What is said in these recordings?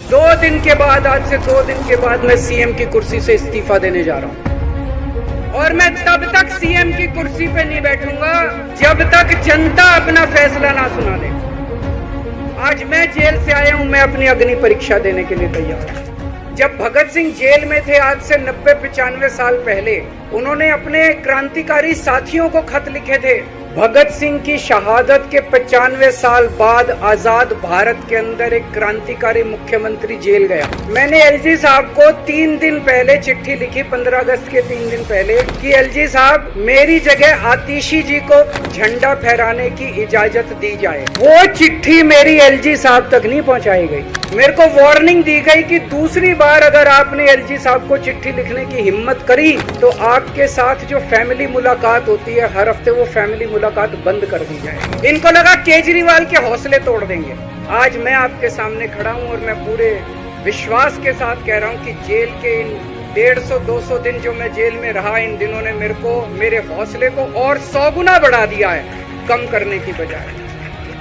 2 दिन के बाद, आज से 2 दिन के बाद मैं सीएम की कुर्सी से इस्तीफा देने जा रहा हूं। और मैं तब तक सीएम की कुर्सी पे नहीं बैठूंगा जब तक जनता अपना फैसला ना सुना दे। आज मैं जेल से आया हूं, मैं अपनी अग्नि परीक्षा देने के लिए तैयार हूं। जब भगत सिंह जेल में थे आज से 90-95 साल पहले, उन्होंने अपने क्रांतिकारी साथियों को खत लिखे थे। भगत सिंह की शहादत के 95 साल बाद आजाद भारत के अंदर एक क्रांतिकारी मुख्यमंत्री जेल गया। मैंने एलजी साहब को 3 दिन पहले चिट्ठी लिखी, 15 अगस्त के 3 दिन पहले, कि एलजी साहब मेरी जगह आतिशी जी को झंडा फहराने की इजाजत दी जाए। वो चिट्ठी मेरी एलजी साहब तक नहीं पहुंचाई गई। मेरे को वार्निंग दी गई कि दूसरी बार अगर आपने एलजी साहब को चिट्ठी लिखने की हिम्मत करी तो आपके साथ जो फैमिली मुलाकात होती है हर हफ्ते, वो फैमिली मुलाकात बंद कर दी जाए। इनको लगा केजरीवाल के हौसले तोड़ देंगे। आज मैं आपके सामने खड़ा हूं और मैं पूरे विश्वास के साथ कह रहा हूं कि जेल के इन 150-200 दिन जो मैं जेल में रहा, इन दिनों ने मेरे हौसले को और 100 गुना बढ़ा दिया है, कम करने की बजाय।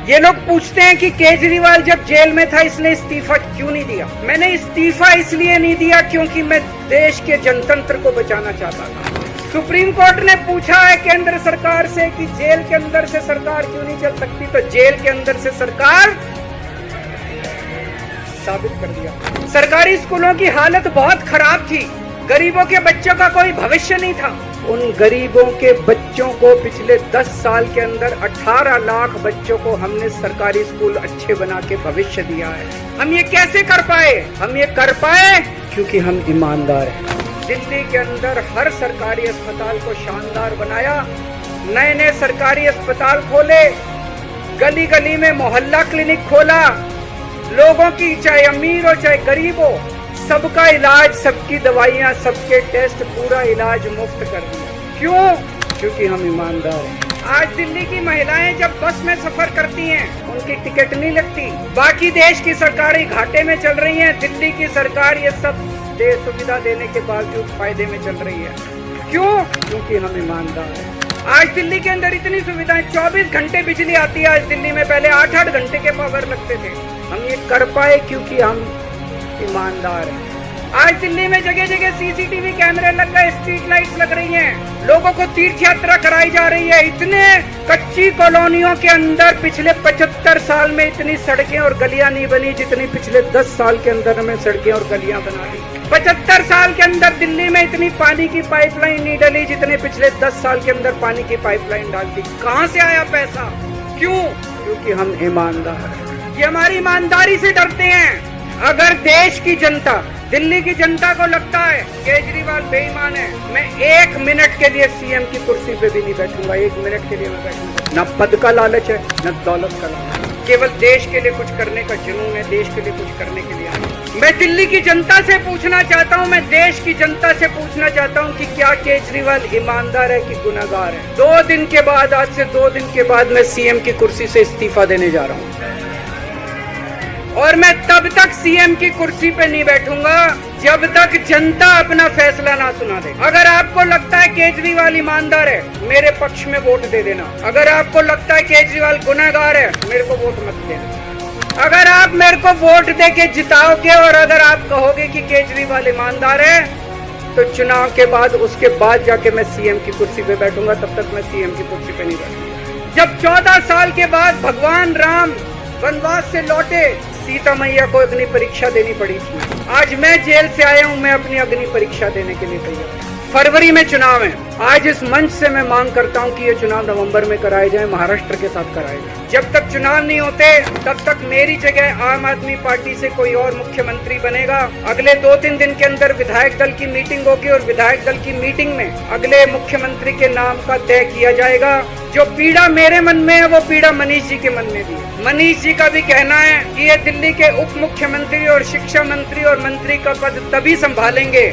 ये लोग पूछते हैं कि केजरीवाल जब जेल में था इसने इस्तीफा क्यों नहीं दिया। मैंने इस्तीफा इसलिए नहीं दिया क्योंकि मैं देश के जनतंत्र को बचाना चाहता था। सुप्रीम कोर्ट ने पूछा है केंद्र सरकार से कि जेल के अंदर से सरकार क्यों नहीं चल सकती, तो जेल के अंदर से सरकार साबित कर दिया। सरकारी स्कूलों की हालत बहुत खराब थी, गरीबों के बच्चों का कोई भविष्य नहीं था। उन गरीबों के बच्चों को पिछले 10 साल के अंदर 18 लाख बच्चों को हमने सरकारी स्कूल अच्छे बना के भविष्य दिया है। हम ये कैसे कर पाए? हम ये कर पाए क्योंकि हम ईमानदार हैं। दिल्ली के अंदर हर सरकारी अस्पताल को शानदार बनाया, नए सरकारी अस्पताल खोले, गली गली में मोहल्ला क्लिनिक खोला, लोगों की चाहे अमीर हो चाहे गरीब हो सबका इलाज, सबकी दवाइयां, सबके टेस्ट, पूरा इलाज मुफ्त कर दिया। क्यों? क्योंकि हम ईमानदार हैं। आज दिल्ली की महिलाएं जब बस में सफर करती हैं उनकी टिकट नहीं लगती। बाकी देश की सरकारें घाटे में चल रही हैं, दिल्ली की सरकार ये सब सुविधा देने के बावजूद फायदे में चल रही है। क्यों? क्योंकि हम ईमानदार हैं। आज दिल्ली के अंदर इतनी सुविधाएं, 24 घंटे बिजली आती है आज दिल्ली में, पहले 8-8 घंटे के पावर लगते थे। हम ये कर पाए क्योंकि हम ईमानदार है। आज दिल्ली में जगह जगह सीसीटीवी कैमरे लग गए, स्ट्रीट लाइट्स लग रही हैं, लोगों को तीर्थ यात्रा कराई जा रही है। इतने कच्ची कॉलोनियों के अंदर पिछले 75 साल में इतनी सड़कें और गलियां नहीं बनी जितनी पिछले 10 साल के अंदर हमें सड़कें और गलियां बना दी। 75 साल के अंदर दिल्ली में इतनी पानी की पाइपलाइन नहीं डली जितने पिछले 10 साल के अंदर पानी की पाइपलाइन डाल दी। कहां से आया पैसा? क्यों? क्योंकि हम ईमानदार हैं। ये हमारी ईमानदारी से डरते हैं। अगर देश की जनता, दिल्ली की जनता को लगता है केजरीवाल बेईमान है, मैं 1 मिनट के लिए सीएम की कुर्सी पे भी नहीं बैठूंगा। 1 मिनट के लिए मैं बैठूंगा। न पद का लालच है, न दौलत का लालच है, केवल देश के लिए कुछ करने का जुनून है, देश के लिए कुछ करने के लिए आया। मैं दिल्ली की जनता से पूछना चाहता हूं, मैं देश की जनता से पूछना चाहता हूं कि क्या केजरीवाल ईमानदार है कि गुनहगार है। 2 दिन के बाद, आज से 2 दिन के बाद मैं सीएम की कुर्सी से इस्तीफा देने जा रहा हूं। और मैं तब तक सीएम की कुर्सी पे नहीं बैठूंगा जब तक जनता अपना फैसला ना सुना दे। अगर आपको लगता है केजरीवाल ईमानदार है, मेरे पक्ष में वोट दे देना। अगर आपको लगता है केजरीवाल गुनहगार है, मेरे को वोट मत देना। अगर आप मेरे को वोट दे के जिताओगे और अगर आप कहोगे कि केजरीवाल ईमानदार है, तो चुनाव के बाद, उसके बाद जाके मैं सीएम की कुर्सी पे बैठूंगा। तब तक मैं सीएम की कुर्सी पे नहीं बैठूंगा। जब 14 साल के बाद भगवान राम वनवास से लौटे, सीता मैया को अग्नि परीक्षा देनी पड़ी थी। आज मैं जेल से आया हूं, मैं अपनी अग्नि परीक्षा देने के लिए तैयार हूं। फरवरी में चुनाव है। आज इस मंच से मैं मांग करता हूं कि ये चुनाव नवंबर में कराए जाए, महाराष्ट्र के साथ कराए जाए। जब तक चुनाव नहीं होते तब तक मेरी जगह आम आदमी पार्टी से कोई और मुख्यमंत्री बनेगा। अगले 2-3 दिन के अंदर विधायक दल की मीटिंग होगी और विधायक दल की मीटिंग में अगले मुख्यमंत्री के नाम का तय किया जाएगा। जो पीड़ा मेरे मन में है वो पीड़ा मनीष जी के मन में भी है। मनीष जी का भी कहना है कि ये दिल्ली के उप मुख्यमंत्री और शिक्षा मंत्री और मंत्री का पद तभी संभालेंगे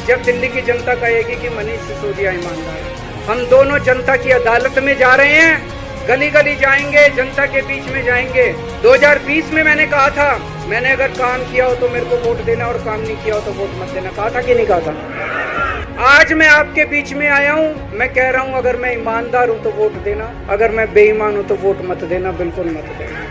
जब दिल्ली की जनता कहेगी कि मनीष सिसोदिया ईमानदार है। हम दोनों जनता की अदालत में जा रहे हैं, गली गली जाएंगे, जनता के बीच में जाएंगे। 2020 में मैंने कहा था, मैंने अगर काम किया हो तो मेरे को वोट देना और काम नहीं किया हो तो वोट मत देना। कहा था कि नहीं कहा था? आज मैं आपके बीच में आया हूं, मैं कह रहा हूं अगर मैं ईमानदार हूं तो वोट देना, अगर मैं बेईमान हूं तो वोट मत देना, बिल्कुल मत देना।